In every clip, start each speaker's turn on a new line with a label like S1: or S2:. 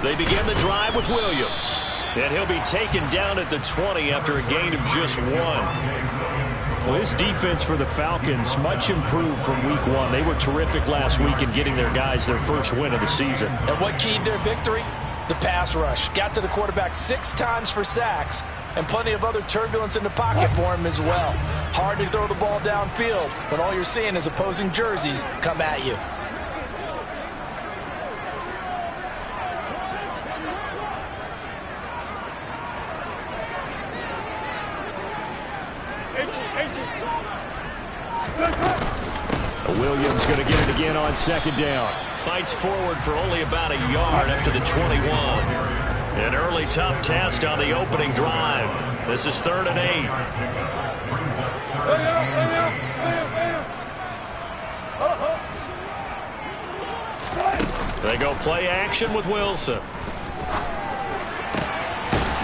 S1: They begin the drive with Williams. And he'll be taken down at the 20 after a gain of just 1.
S2: Well, this defense for the Falcons much improved from week 1. They were terrific last week in getting their guys their first win of the season.
S3: And what keyed their victory? The pass rush. Got to the quarterback 6 times for sacks, and plenty of other turbulence in the pocket for him as well. Hard to throw the ball downfield when all you're seeing is opposing jerseys come at you.
S2: Williams going to get it again on second down.
S1: Fights forward for only about a yard up to the 21. An early tough test on the opening drive. This is 3rd and 8. They go play action with Wilson.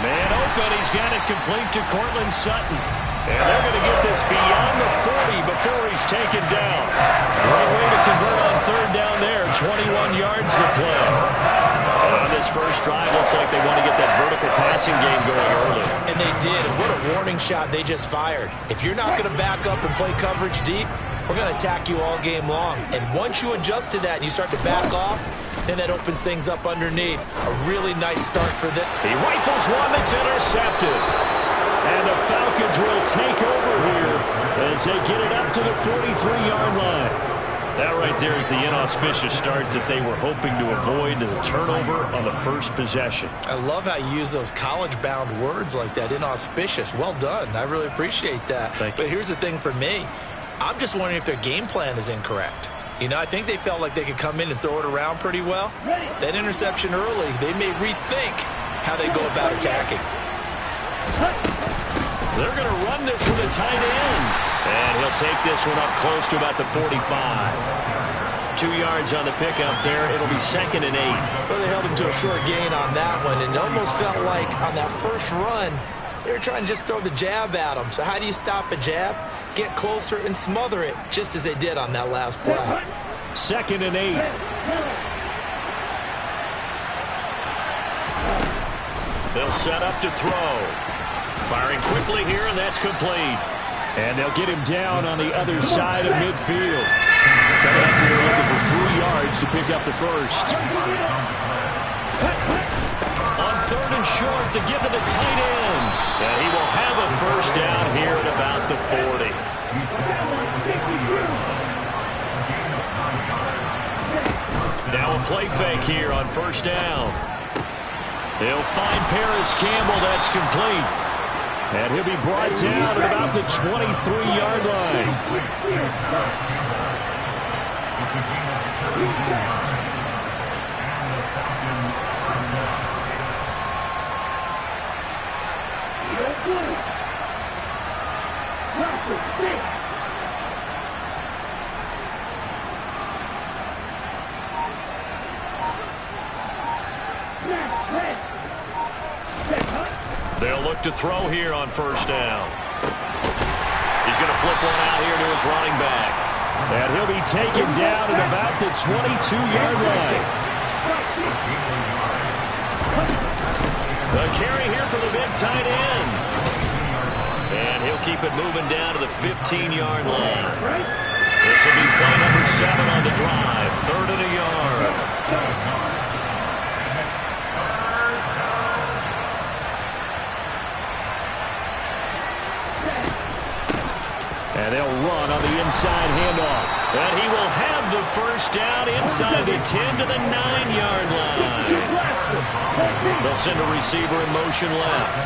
S1: Man open. He's got it complete to Cortland Sutton. And they're going to get this beyond the 40 before he's taken down. Great way to convert on 3rd down there. 21 yards to play. And on this first drive, looks like they want to get that vertical passing game going early.
S3: And they did. And what a warning shot they just fired. If you're not going to back up and play coverage deep, we're going to attack you all game long. And once you adjust to that and you start to back off, then that opens things up underneath. A really nice start for them.
S1: He rifles one that's intercepted.
S2: And the Falcons will take over here as they get it up to the 43-yard line.
S1: That right there is the inauspicious start that they were hoping to avoid, the turnover on the first possession.
S3: I love how you use those college-bound words like that, inauspicious. Well done. I really appreciate that. But here's the thing for me. I'm just wondering if their game plan is incorrect. You know, I think they felt like they could come in and throw it around pretty well. That interception early, they may rethink how they go about attacking.
S1: They're going to run this with a tight end. And he'll take this one up close to about the 45. 2 yards on the pickup there. It'll be 2nd and 8.
S3: Well, they held him to a short gain on that one, and it almost felt like on that first run, they were trying to just throw the jab at him. So how do you stop a jab? Get closer and smother it, just as they did on that last play.
S2: 2nd and 8.
S1: They'll set up to throw. Firing quickly here, and that's complete.
S2: And they'll get him down on the other side of midfield. Coming up here looking for 3 yards to pick up the first.
S1: On 3rd and short to give to the tight end. And he will have a first down here at about the 40. Now a play fake here on 1st down. He'll find Paris Campbell. That's complete.
S2: And he'll be brought down at about the 23-yard line.
S1: They'll look to throw here on 1st down. He's going to flip one out here to his running back.
S2: And he'll be taken down at about the 22-yard line.
S1: The carry here for the big tight end. And he'll keep it moving down to the 15-yard line. This will be play number 7 on the drive. 3rd and a yard.
S2: And they'll run on the inside handoff.
S1: And he will have the first down inside the 10 to the 9-yard line. They'll send a receiver in motion left.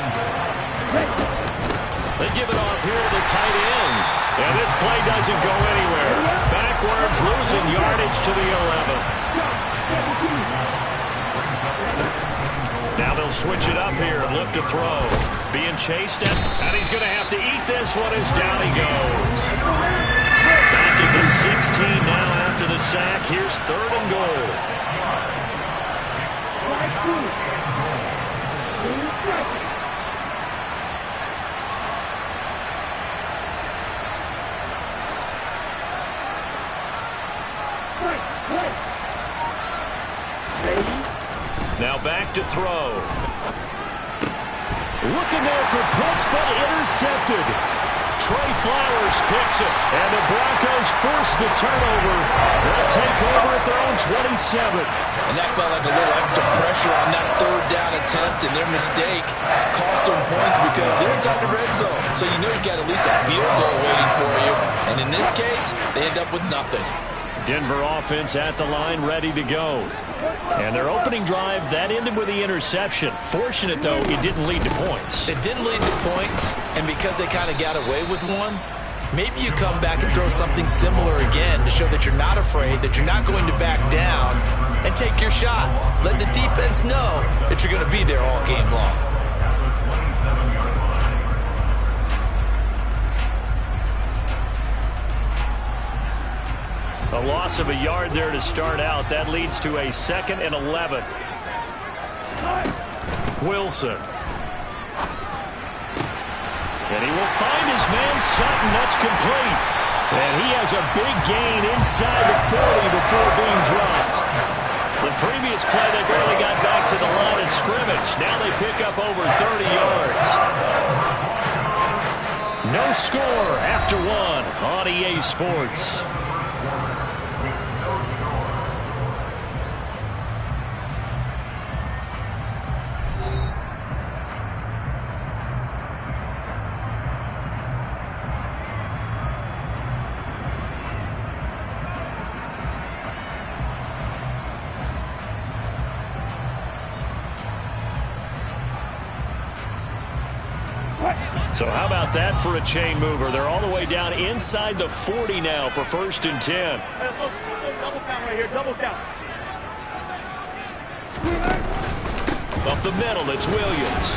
S1: They give it off here to the tight end. And this play doesn't go anywhere. Backwards, losing yardage to the 11. Now they'll switch it up here and look to throw. Being chased at, and he's going to have to eat this one as down he goes. Back at the 16 now after the sack. Here's 3rd and goal. Now back to throw. Looking there for points, but intercepted. Trey Flowers picks it, and the Broncos force the turnover. They'll take over at their own 27.
S3: And that felt like a little extra pressure on that third down attempt, and their mistake cost them points because they're inside the red zone. So you know you've got at least a field goal waiting for you. And in this case, they end up with nothing.
S1: Denver offense at the line, ready to go. And their opening drive, that ended with the interception. Fortunate, though, it didn't lead to points.
S3: It didn't lead to points, and because they kind of got away with one, maybe you come back and throw something similar again to show that you're not afraid, that you're not going to back down, and take your shot. Let the defense know that you're going to be there all game long.
S1: A loss of a yard there to start out. That leads to a 2nd and 11. Wilson. And he will find his man Sutton. That's complete. And he has a big gain inside the 40 before being dropped. The previous play, they barely got back to the line of scrimmage. Now they pick up over 30 yards. No score after one on EA Sports. So how about that for a chain mover? They're all the way down inside the 40 now for 1st and 10.
S4: Double count right here, double count.
S1: Up the middle, it's Williams.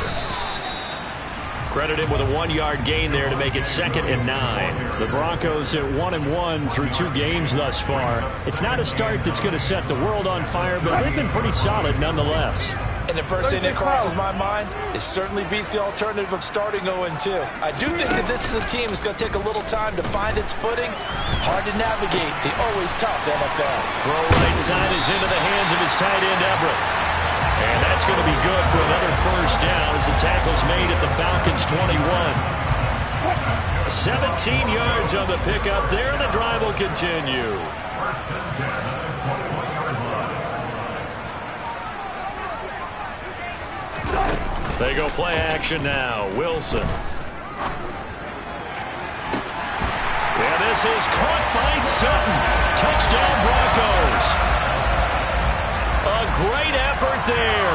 S1: Credited with a 1-yard gain there to make it 2nd and 9. The Broncos at 1-1 through 2 games thus far. It's not a start that's going to set the world on fire, but they've been pretty solid nonetheless.
S3: And the first thing that crosses my mind, it certainly beats the alternative of starting 0-2. I do think that this is a team that's going to take a little time to find its footing. Hard to navigate the always tough NFL.
S1: Throw right side is into the hands of his tight end, Everett. And that's going to be good for another 1st down as the tackle's made at the Falcons' 21. 17 yards on the pickup there, and the drive will continue. They go play action now. Wilson. And this is caught by Sutton. Touchdown Broncos. A great effort there.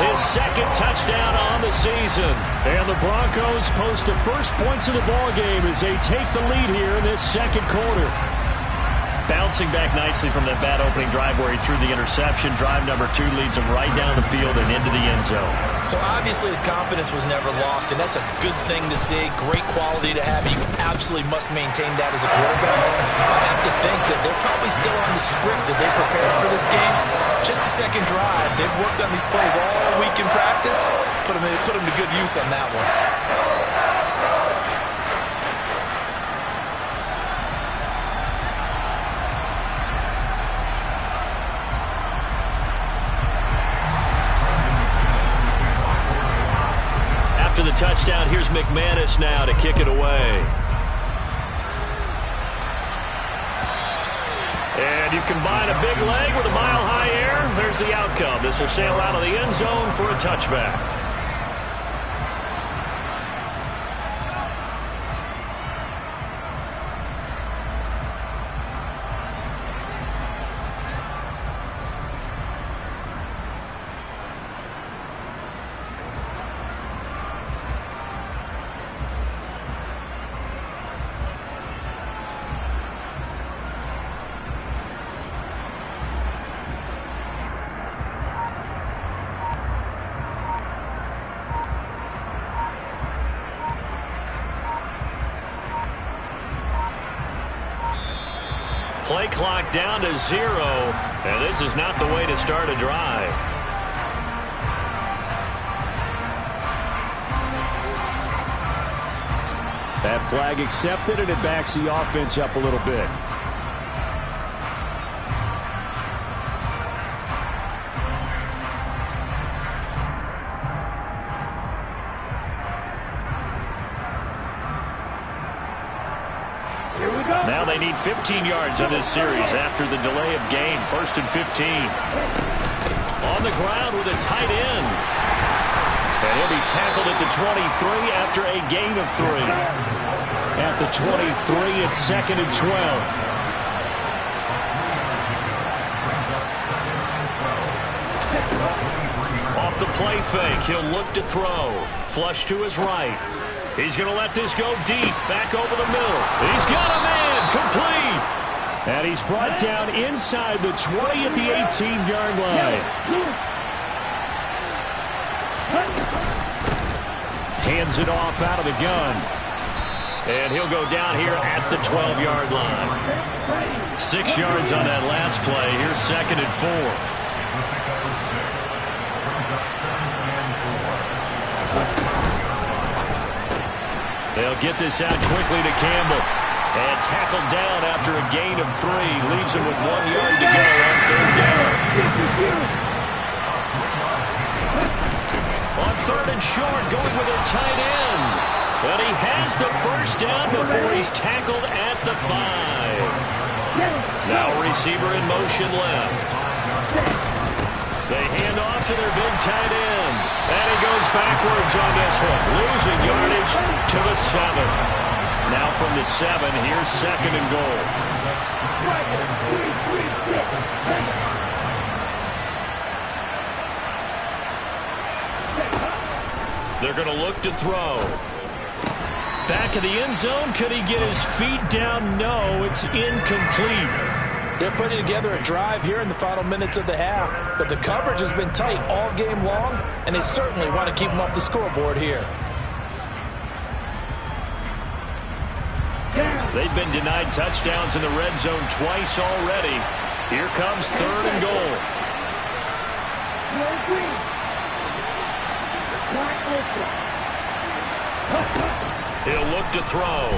S1: His 2nd touchdown on the season. And the Broncos post the first points of the ballgame as they take the lead here in this 2nd quarter. Bouncing back nicely from that bad opening drive where he threw the interception. Drive number 2 leads him right down the field and into the end zone.
S3: So obviously his confidence was never lost, and that's a good thing to see. Great quality to have. You absolutely must maintain that as a quarterback. I have to think that they're probably still on the script that they prepared for this game. Just the 2nd drive. They've worked on these plays all week in practice. Put them to good use on that one.
S1: After the touchdown, here's McManus now to kick it away. And you combine a big leg with a mile-high air. There's the outcome. This will sail out of the end zone for a touchback. Play clock down to 0, and this is not the way to start a drive. That flag accepted, and it backs the offense up a little bit.
S2: Now they need 15 yards on this series after the delay of game. 1st and 15. On the ground with a tight end. And he'll be tackled at the 23 after a gain of 3. At the 23, it's 2nd and 12. Off the play fake, he'll look to throw. Flush to his right. He's going to let this go deep, back over the middle. He's got a man, complete. And he's brought down inside the 20 at the 18-yard line. Hands it off out of the gun. And he'll go down here at the 12-yard line. 6 yards on that last play. Here's 2nd and 4. They'll get this out quickly to Campbell. And tackled down after a gain of 3. Leaves him with 1 yard to go on 3rd down. On 3rd and short, going with a tight end. But he has the 1st down before he's tackled at the 5. Now a receiver in motion left. They hand off to their big tight end. And he goes backwards on this one. Losing yardage to the 7. Now from the 7, here's 2nd and goal. They're going to look to throw. Back of the end zone. Could he get his feet down? No, it's incomplete.
S3: They're putting together a drive here in the final minutes of the half, but the coverage has been tight all game long, and they certainly want to keep them off the scoreboard here.
S2: They've been denied touchdowns in the red zone twice already. Here comes 3rd and goal. He'll look to throw.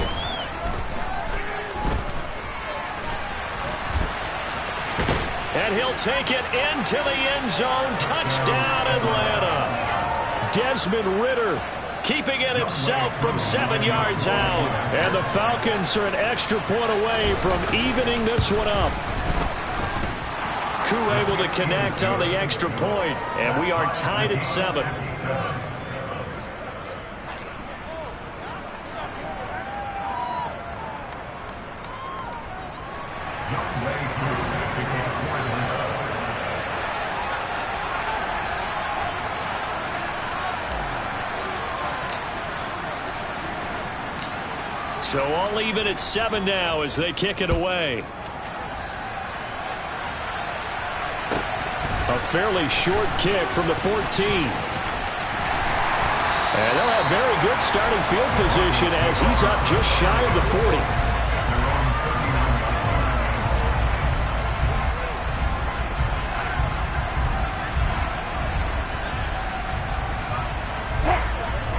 S2: And he'll take it into the end zone. Touchdown, Atlanta. Desmond Ridder keeping it himself from 7 yards out. And the Falcons are an extra point away from evening this one up. Koo able to connect on the extra point. And we are tied at 7. So all even at 7 now as they kick it away. A fairly short kick from the 14. And they'll have very good starting field position as he's up just shy of the 40.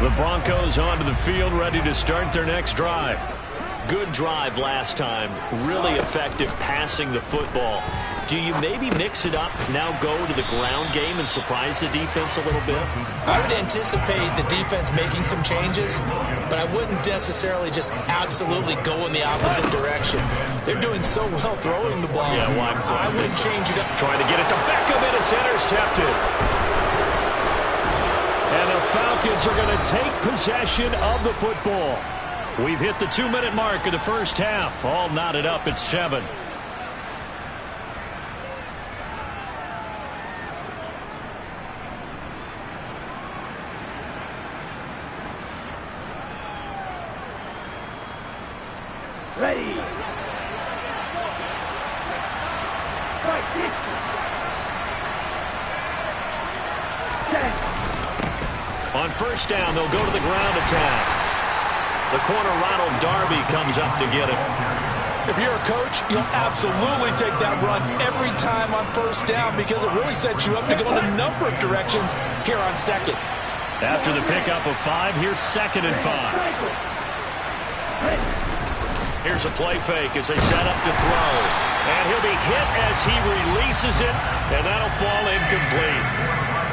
S2: The Broncos onto the field, ready to start their next drive. Good drive last time. Really effective passing the football. Do you maybe mix it up, now go to the ground game and surprise the defense a little bit?
S3: I would anticipate the defense making some changes, but I wouldn't necessarily just absolutely go in the opposite direction. They're doing so well throwing the ball.
S2: Yeah, why?
S3: I wouldn't change it up.
S2: Trying to get it to Beckham, and it's intercepted. And the Falcons are going to take possession of the football. We've hit the 2-minute mark of the first half. All knotted up at 7.
S4: Ready.
S2: On first down, they'll go to the ground attack. The corner, Ronald Darby, comes up to get it.
S3: If you're a coach, you'll absolutely take that run every time on first down because it really sets you up to go in a number of directions here on 2nd.
S2: After the pickup of 5, here's 2nd and 5. Here's a play fake as they set up to throw. And he'll be hit as he releases it, and that'll fall incomplete.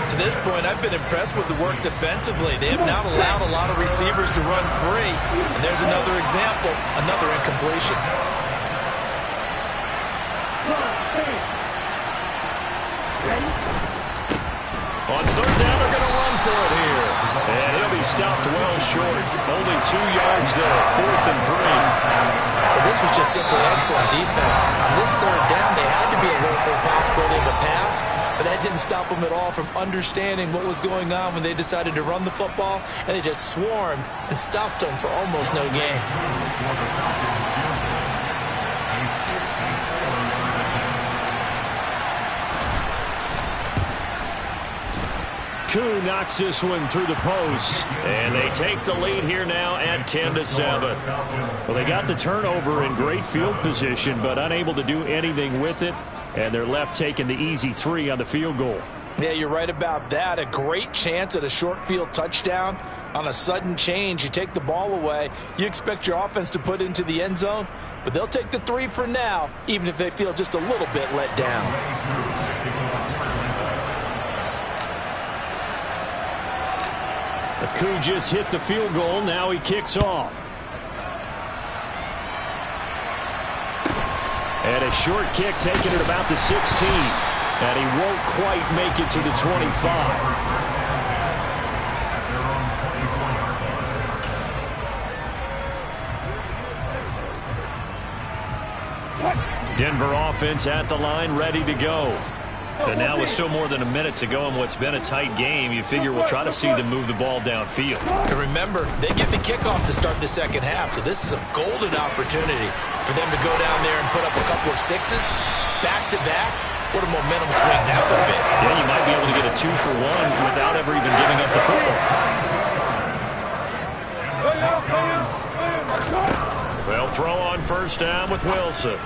S3: To this point, I've been impressed with the work defensively. They have not allowed a lot of receivers to run free. And there's another example, another incompletion.
S2: On third down, they're going to run for it here. And he'll be stopped well short. Only 2 yards there, 4th and 3.
S3: Well, this was just simply excellent defense. On this third down, they had to be alert for the possibility of a pass, but that didn't stop them at all from understanding what was going on when they decided to run the football, and they just swarmed and stopped them for almost no gain.
S2: Koo knocks this one through the post, and they take the lead here now at 10-7. Well, they got the turnover in great field position, but unable to do anything with it, and they're left taking the easy 3 on the field goal.
S3: Yeah, you're right about that. A great chance at a short field touchdown. On a sudden change, you take the ball away. You expect your offense to put it into the end zone, but they'll take the 3 for now, even if they feel just a little bit let down.
S2: Koo just hit the field goal. Now he kicks off. And a short kick taken at about the 16. And he won't quite make it to the 25. Denver offense at the line, ready to go. And now with still more than a minute to go in what's been a tight game, you figure we'll try to see them move the ball downfield.
S3: And remember, they get the kickoff to start the second half, so this is a golden opportunity for them to go down there and put up a couple of 6s back-to-back. What a momentum swing that would be.
S2: Yeah, you might be able to get a 2-for-1 without ever even giving up the football. They'll throw on first down with Wilson.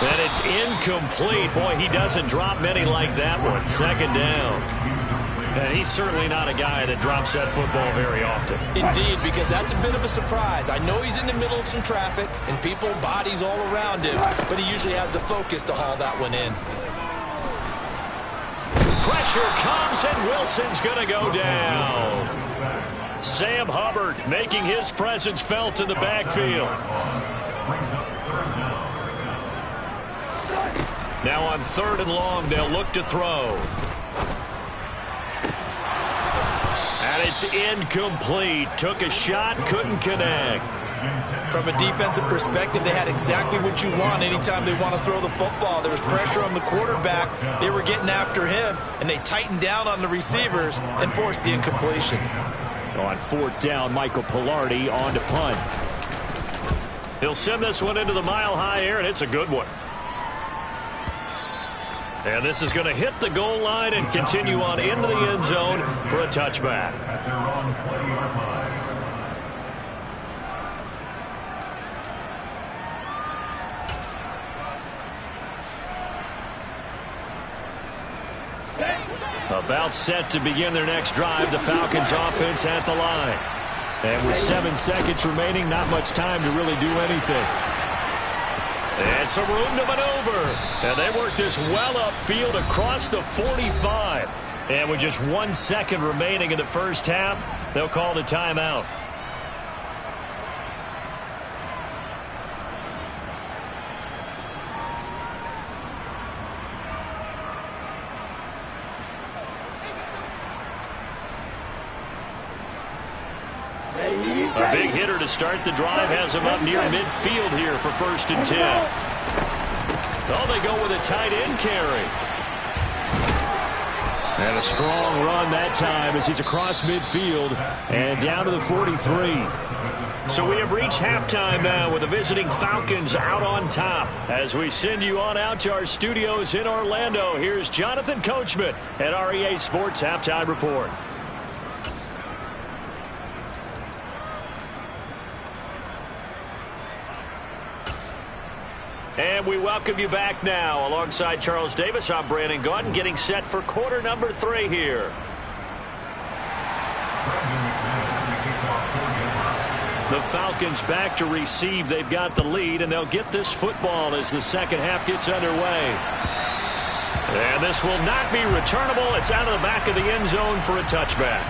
S2: And it's incomplete. Boy, he doesn't drop many like that one. Second down. And he's certainly not a guy that drops that football very often.
S3: Indeed, because that's a bit of a surprise. I know he's in the middle of some traffic and people, bodies all around him, but he usually has the focus to haul that one in.
S2: Pressure comes, and Wilson's going to go down. Sam Hubbard making his presence felt in the backfield. Now on 3rd and long, they'll look to throw. And it's incomplete. Took a shot, couldn't connect.
S3: From a defensive perspective, they had exactly what you want anytime they want to throw the football. There was pressure on the quarterback. They were getting after him, and they tightened down on the receivers and forced the incompletion.
S2: On 4th down, Michael Pilardi on to punt. He'll send this one into the mile-high air, and it's a good one. And this is going to hit the goal line and continue on into the end zone for a touchback. About set to begin their next drive, the Falcons offense at the line. And with 7 seconds remaining, not much time to really do anything. And some room to maneuver. And they work this well upfield across the 45. And with just 1 second remaining in the first half, they'll call the timeout. A big hitter to start the drive has him up near midfield here for 1st and 10. Oh, they go with a tight end carry. And a strong run that time as he's across midfield and down to the 43. So we have reached halftime now with the visiting Falcons out on top. As we send you on out to our studios in Orlando, here's Jonathan Coachman at REA Sports Halftime Report. And we welcome you back now. Alongside Charles Davis, I'm Brandon Gaudin, getting set for quarter number 3 here. The Falcons back to receive. They've got the lead, and they'll get this football as the second half gets underway. And this will not be returnable. It's out of the back of the end zone for a touchback.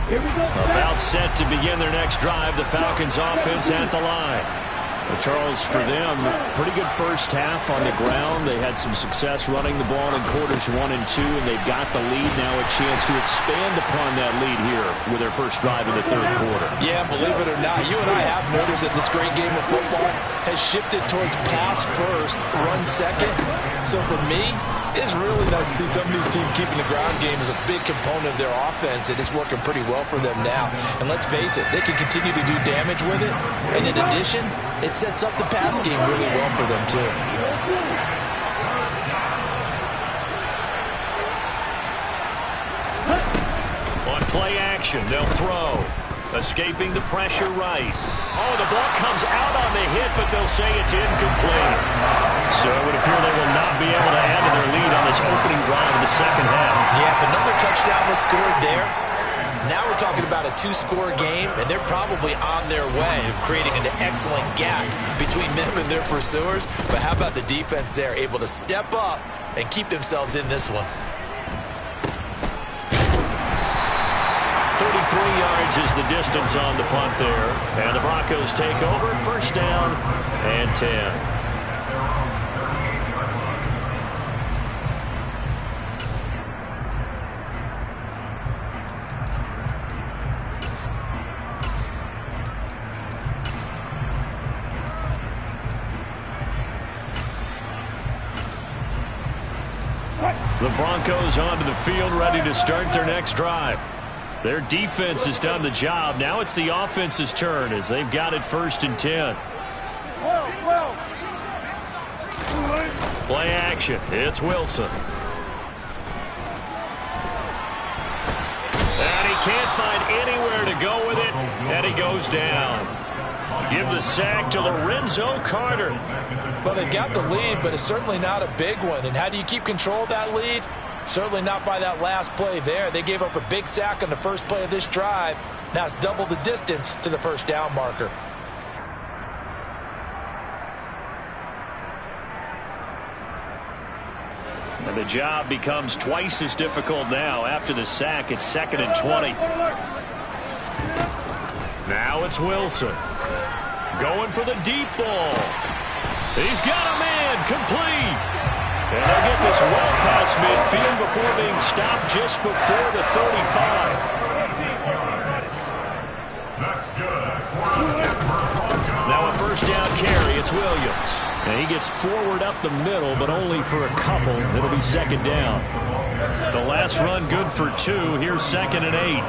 S1: About set to begin their next drive. The Falcons offense at the line. Well, Charles, for them, pretty good first half on the ground. They had some success running the ball in quarters 1 and 2, and they've got the lead now, a chance to expand upon that lead here with their first drive in the third quarter.
S3: Yeah, believe it or not, you and I have noticed that this great game of football has shifted towards pass first, run second. So for me, it's really nice to see some of these teams keeping the ground game as a big component of their offense, and it's working pretty well for them now. And let's face it, they can continue to do damage with it. And in addition, it sets up the pass game really well for them, too.
S1: On play action, they'll throw. Escaping the pressure right. Oh, the ball comes out on the hit, but they'll say it's incomplete. So it would appear they will not be able to add to their lead on this opening drive of the second half.
S3: Yeah, if another touchdown was scored there, now we're talking about a 2-score game, and they're probably on their way of creating an excellent gap between them and their pursuers. But how about the defense there, able to step up and keep themselves in this one?
S1: 33 yards is the distance on the punt there. And the Broncos take over. First down and 10. The Broncos onto the field, ready to start their next drive. Their defense has done the job. Now it's the offense's turn as they've got it first and 10. Play action. It's Wilson. And he can't find anywhere to go with it, and he goes down. Give the sack to Lorenzo Carter.
S3: Well, they got the lead, but it's certainly not a big one. And how do you keep control of that lead? Certainly not by that last play there. They gave up a big sack on the first play of this drive. Now it's double the distance to the first down marker.
S1: And the job becomes twice as difficult now. After the sack, it's 2nd and 20. Now it's Wilson. Going for the deep ball. He's got a man complete. And they'll get this well past midfield before being stopped just before the 35. Now a first down carry. It's Williams. And he gets forward up the middle, but only for a couple. It'll be 2nd down. The last run good for 2. Here's 2nd and 8.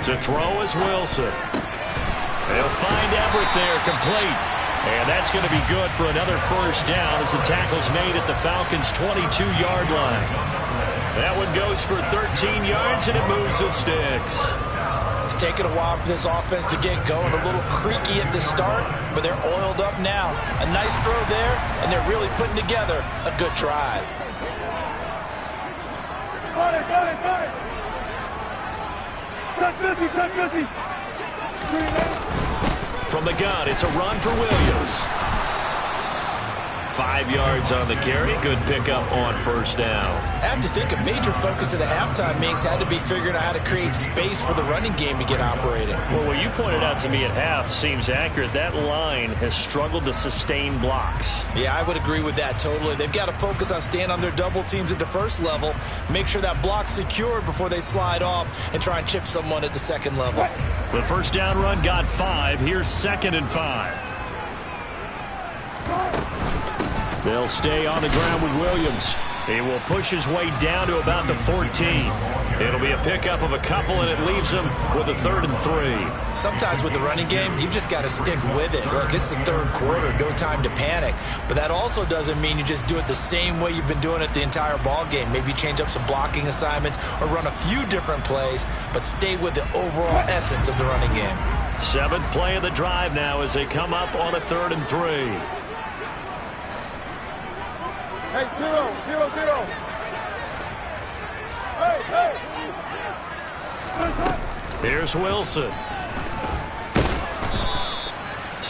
S1: To throw is Wilson. They'll find Everett there, complete. And that's going to be good for another first down as the tackle's made at the Falcons' 22-yard line. That one goes for 13 yards, and it moves the sticks.
S3: It's taken a while for this offense to get going. A little creaky at the start, but they're oiled up now. A nice throw there, and they're really putting together a good drive.
S4: Got it. Touch 50.
S1: From the gun, it's a run for Williams. 5 yards on the carry. Good pickup on first down.
S3: I have to think a major focus at the halftime meetings had to be figuring out how to create space for the running game to get operating.
S1: Well, what you pointed out to me at half seems accurate. That line has struggled to sustain blocks.
S3: Yeah, I would agree with that totally. They've got to focus on staying on their double teams at the first level, make sure that block's secured before they slide off and try and chip someone at the second level.
S1: The first down run got 5. Here's 2nd and 5. They'll stay on the ground with Williams. He will push his way down to about the 14. It'll be a pickup of a couple, and it leaves him with a 3rd and 3.
S3: Sometimes with the running game, you've just got to stick with it. Look, it's the third quarter, no time to panic. But that also doesn't mean you just do it the same way you've been doing it the entire ball game. Maybe change up some blocking assignments or run a few different plays, but stay with the overall essence of the running game.
S1: 7th play of the drive now as they come up on a 3rd and 3.
S4: Hey, zero. Hey.
S1: Here's Wilson.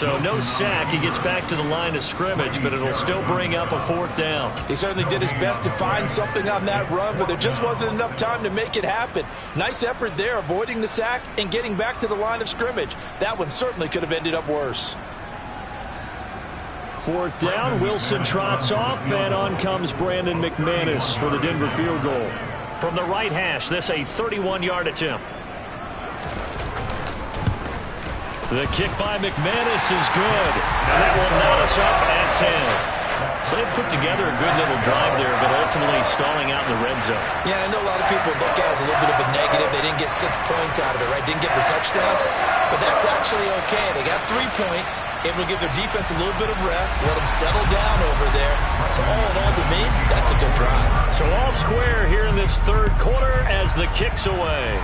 S1: So no sack. He gets back to the line of scrimmage, but it'll still bring up a 4th down.
S3: He certainly did his best to find something on that run, but there just wasn't enough time to make it happen. Nice effort there, avoiding the sack and getting back to the line of scrimmage. That one certainly could have ended up worse.
S1: 4th down, Wilson trots off, and on comes Brandon McManus for the Denver field goal. From the right hash, this a 31-yard attempt. The kick by McManus is good, and that will knot us up at 10. So they put together a good little drive there, but ultimately stalling out in the red zone.
S3: Yeah, I know a lot of people look at it as a little bit of a negative. They didn't get 6 points out of it, right? Didn't get the touchdown. But that's actually okay. They got 3 points, able to give their defense a little bit of rest, let them settle down over there. So all in all, to me, that's a good drive.
S1: So all square here in this 3rd quarter as the kick's away.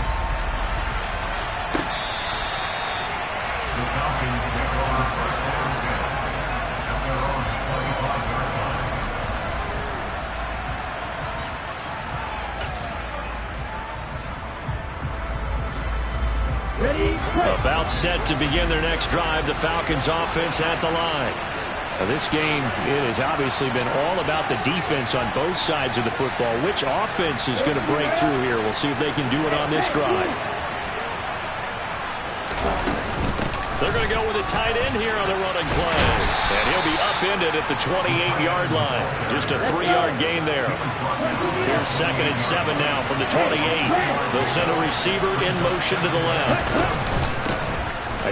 S1: About set to begin their next drive, the Falcons offense at the line. Now this game, it has obviously been all about the defense on both sides of the football. Which offense is going to break through here? We'll see if they can do it on this drive. They're going to go with a tight end here on the running play. And he'll be upended at the 28-yard line. Just a 3-yard gain there. Here's 2nd and 7 now from the 28. They'll send a receiver in motion to the left.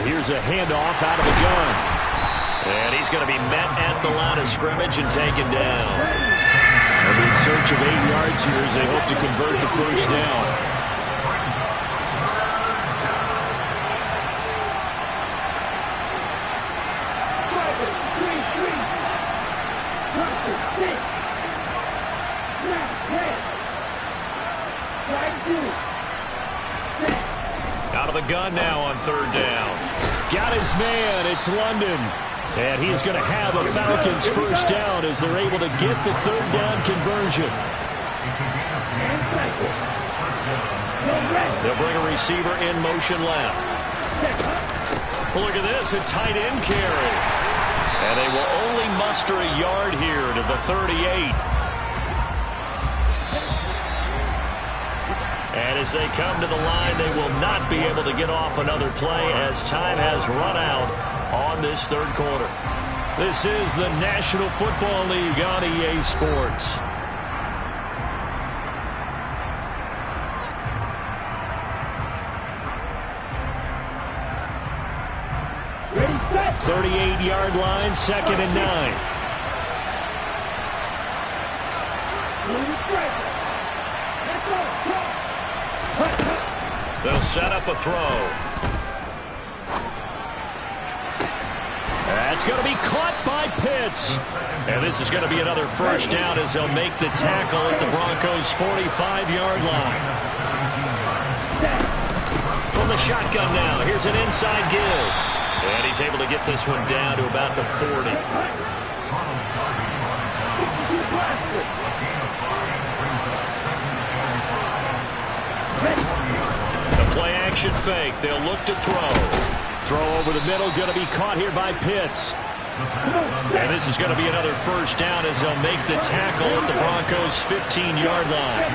S1: Here's a handoff out of the gun. And he's going to be met at the line of scrimmage and taken down. They'll be in search of 8 yards here as they hope to convert the 1st down. Out of the gun now on 3rd down. Got his man. It's London. And he's going to have a Falcons 1st down as they're able to get the 3rd down conversion. They'll bring a receiver in motion left. Look at this, a tight end carry. And they will only muster a yard here to the 38. And as they come to the line, they will not be able to get off another play as time has run out on this 3rd quarter. This is the National Football League on EA Sports. Ready, 38-yard line, 2nd and 9. They'll set up a throw. That's going to be caught by Pitts. And this is going to be another 1st down as they'll make the tackle at the Broncos' 45-yard line. From the shotgun now, here's an inside give. And he's able to get this one down to about the 40. Play-action fake. They'll look to throw. Throw over the middle. Going to be caught here by Pitts. And this is going to be another 1st down as they'll make the tackle at the Broncos' 15-yard line.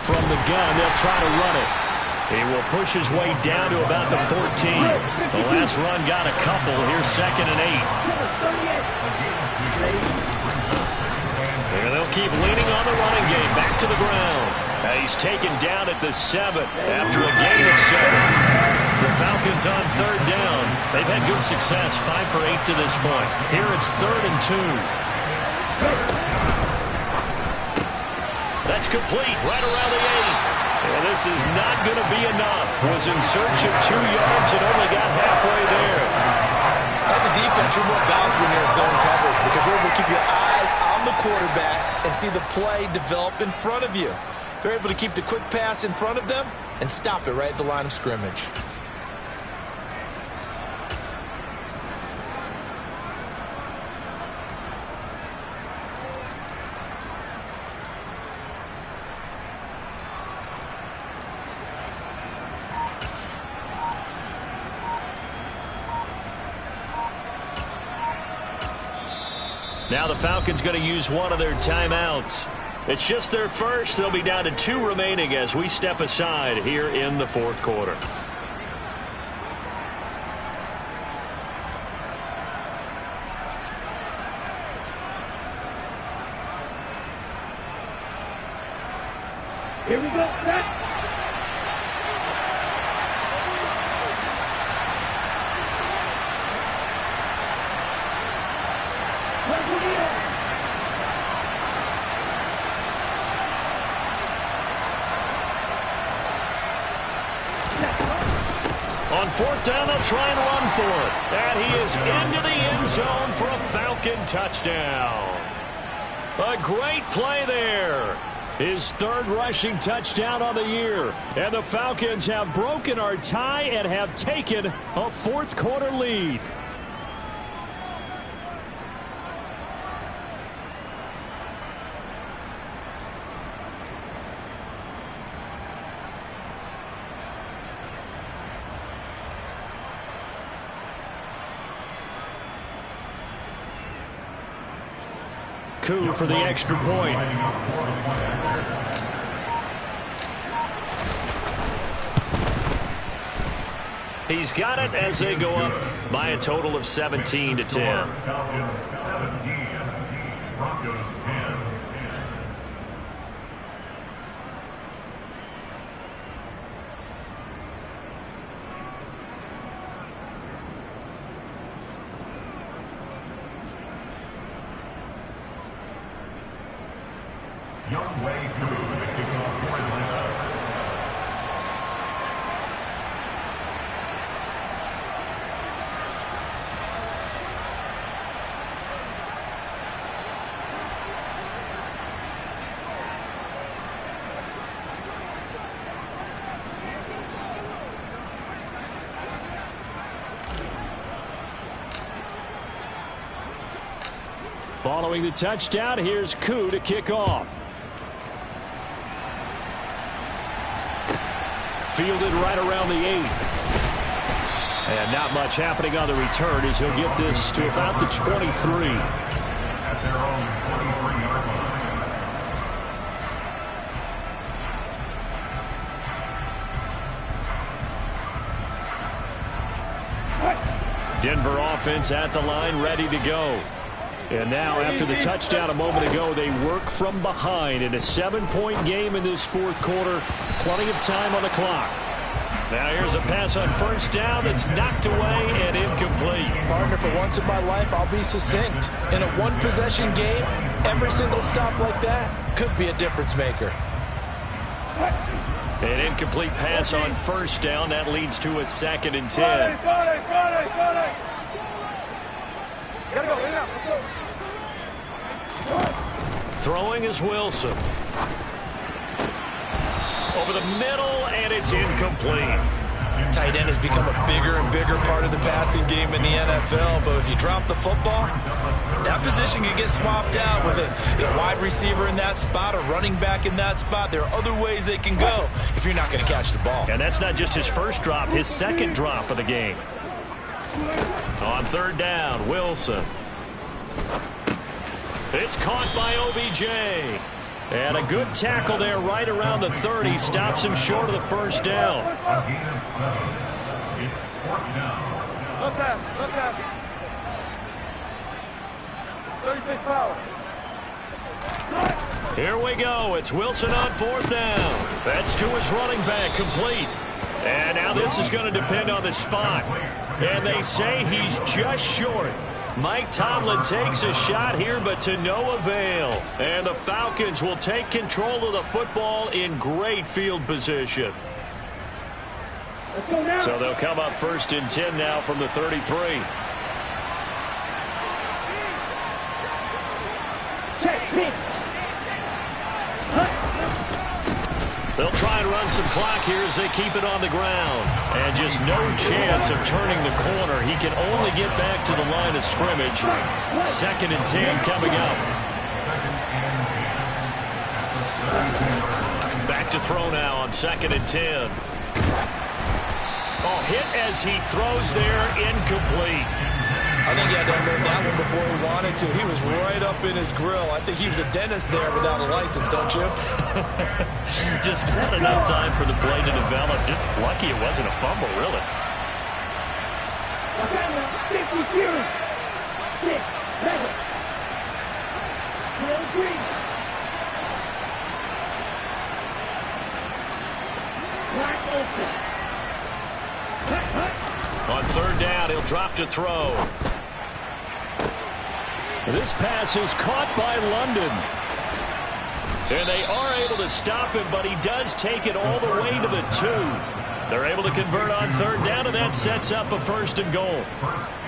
S1: From the gun, they'll try to run it. He will push his way down to about the 14. The last run got a couple. Here's 2nd and 8. And they'll keep leaning on the running game. Back to the ground. He's taken down at the 7 after a gain of 7. The Falcons on 3rd down. They've had good success, 5 for 8 to this point. Here it's 3rd and 2. That's complete right around the 8. And this is not going to be enough. Was in search of 2 yards and only got halfway there.
S3: As a defense, you're more balanced when you're in zone coverage because you're able to keep your eyes on the quarterback and see the play develop in front of you. They're able to keep the quick pass in front of them and stop it right at the line of scrimmage.
S1: Now the Falcons going to use one of their timeouts. It's just their first. They'll be down to 2 remaining as we step aside here in the fourth quarter.
S4: Here we go. Set.
S1: On fourth down, they'll try and run for it. And he is into the end zone for a Falcon touchdown. A great play there. His 3rd rushing touchdown on the year. And the Falcons have broken our tie and have taken a fourth quarter lead. Coup for the extra point. He's got it as they go up by a total of 17-10.
S5: Falcons 17, Broncos 10. Young Wei Koo to kick off for Atlanta.
S1: Following the touchdown, here's Koo to kick off. Fielded right around the 8. And not much happening on the return as he'll get this to about the 23.
S5: At their own 23-yard line.
S1: Denver offense at the line, ready to go. And now, after the touchdown a moment ago, they work from behind in a 7-point game in this fourth quarter. Plenty of time on the clock. Now here's a pass on first down that's knocked away and incomplete.
S3: Partner, for once in my life, I'll be succinct. In a one-possession game, every single stop like that could be a difference maker.
S1: An incomplete pass on first down. That leads to a 2nd and 10.
S4: Got it. Gotta go. Let's go.
S1: Throwing is Wilson. Over the middle, and it's incomplete.
S3: Tight end has become a bigger and bigger part of the passing game in the NFL, but if you drop the football, that position can get swapped out with a wide receiver in that spot, a running back in that spot. There are other ways they can go if you're not going to catch the ball.
S1: And that's not just his first drop, his 2nd drop of the game. On 3rd down, Wilson. It's caught by OBJ. And a good tackle there right around the 30. Stops him short of the first down.
S5: On gain of 7. It's 4th down.
S4: Look at. 36 power.
S1: Here we go. It's Wilson on 4th down. That's to his running back, complete. And now this is going to depend on the spot. And they say he's just short. Mike Tomlin takes a shot here, but to no avail. And the Falcons will take control of the football in great field position. So they'll come up 1st and 10 now from the 33. They'll try and run some clock here as they keep it on the ground. And just no chance of turning the corner. He can only get back to the line of scrimmage. 2nd and 10 coming up. Back to throw now on 2nd and 10. Oh, hit as he throws there, incomplete.
S3: I think he had to unload that one before he wanted too. He was right up in his grill. I think he was a dentist there without a license, don't you?
S2: Just not enough time for the play to develop. Just lucky it wasn't a fumble, really.
S4: 50 series. 6, 7. 12, 3.
S2: On third down, he'll drop to throw.
S1: This pass is caught by London.
S2: And they are able to stop him, but he does take it all the way to the 2. They're able to convert on third down, and that sets up a 1st and goal.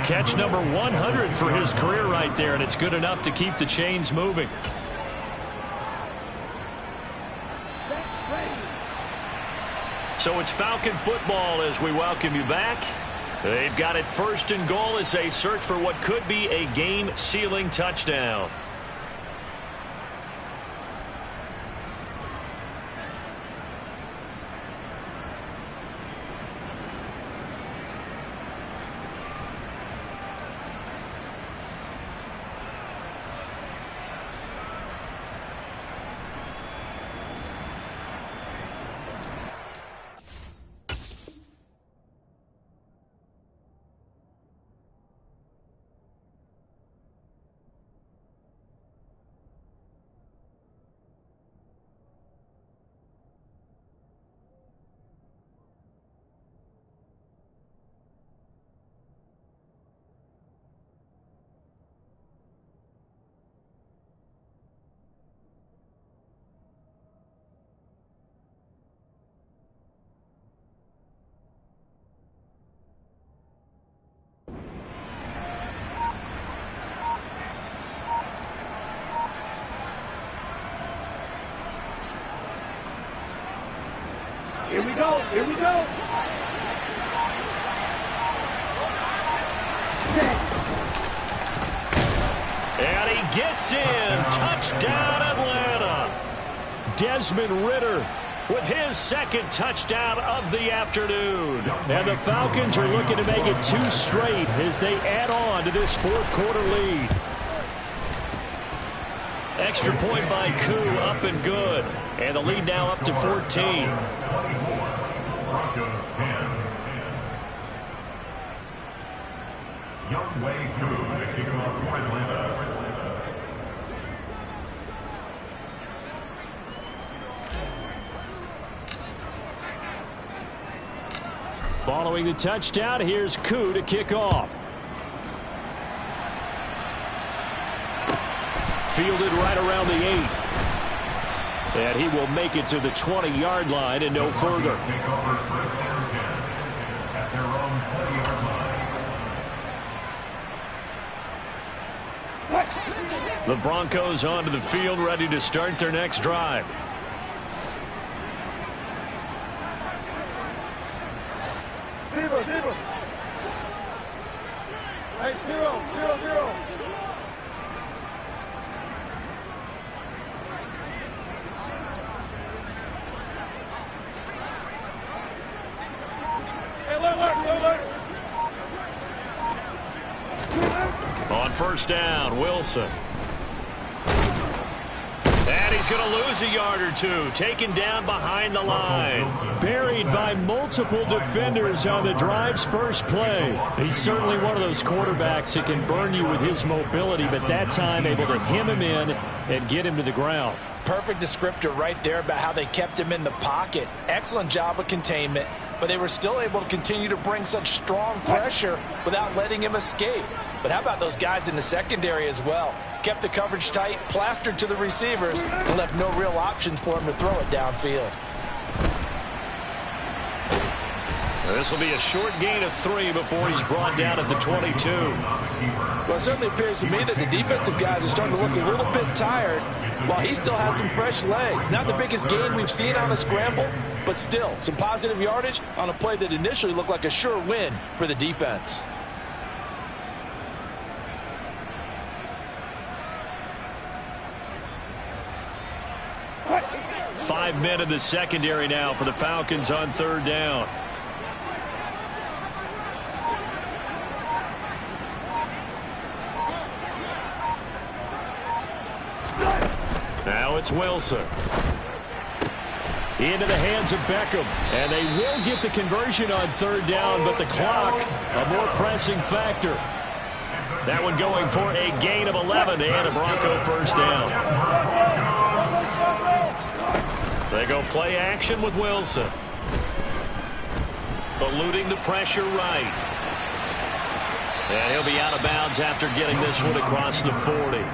S2: Catch number 100 for his career right there, and it's good enough to keep the chains moving. So it's Falcon football as we welcome you back. They've got it 1st and goal as they search for what could be a game-sealing touchdown.
S4: Here we go. Here we go.
S2: And he gets in. Touchdown, Atlanta.
S1: Desmond Ridder
S2: with his 2nd touchdown of the afternoon.
S1: And the Falcons are looking to make it 2 straight as they add on to this 4th quarter lead.
S2: Extra point by Koo, up and good. And the lead now up to 14.
S5: Broncos 10. Young Wei Koo, the kickoff for Atlanta.
S1: Following the touchdown, here's Koo to kick off. Fielded right around the 8. And he will make it to the 20-yard line and no further.
S5: Take over 1st and 10 at their own 20-yard line.
S2: The Broncos onto the field, ready to start their next drive.
S4: Zero. Hey, 0.
S2: On 1st down, Wilson. And he's going to lose a yard or 2. Taken down behind the line.
S1: Buried by multiple defenders on the drive's first play. He's certainly one of those quarterbacks that can burn you with his mobility, but that time able to hem him in and get him to the ground.
S3: Perfect descriptor right there about how they kept him in the pocket. Excellent job of containment, but they were still able to continue to bring such strong pressure without letting him escape. But how about those guys in the secondary as well? Kept the coverage tight, plastered to the receivers, and left no real options for him to throw it downfield.
S2: This will be a short gain of 3 before he's brought down at the 22.
S3: Well, it certainly appears to me that the defensive guys are starting to look a little bit tired while he still has some fresh legs. Not the biggest gain we've seen on a scramble, but still some positive yardage on a play that initially looked like a sure win for the defense.
S2: Five men in the secondary now for the Falcons on 3rd down.
S1: Now it's Wilson. Into the hands of Beckham. And they will get the conversion on third down, but the clock, a more pressing factor. That one going for a gain of 11 and a Bronco first down. They go play action with Wilson. Eluding the pressure right. And he'll be out of bounds after getting this one across the 40.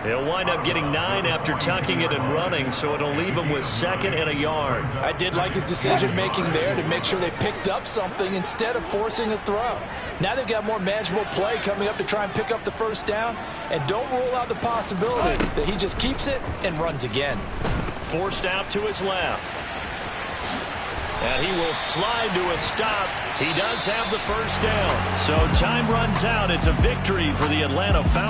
S1: He'll wind up getting 9 after tucking it and running, so it'll leave him with 2nd and a yard.
S3: I did like his decision-making there to make sure they picked up something instead of forcing a throw. Now they've got more manageable play coming up to try and pick up the first down, and don't rule out the possibility that he just keeps it and runs again.
S1: Forced out to his left. And he will slide to a stop. He does have the first down. So time runs out. It's a victory for the Atlanta Falcons.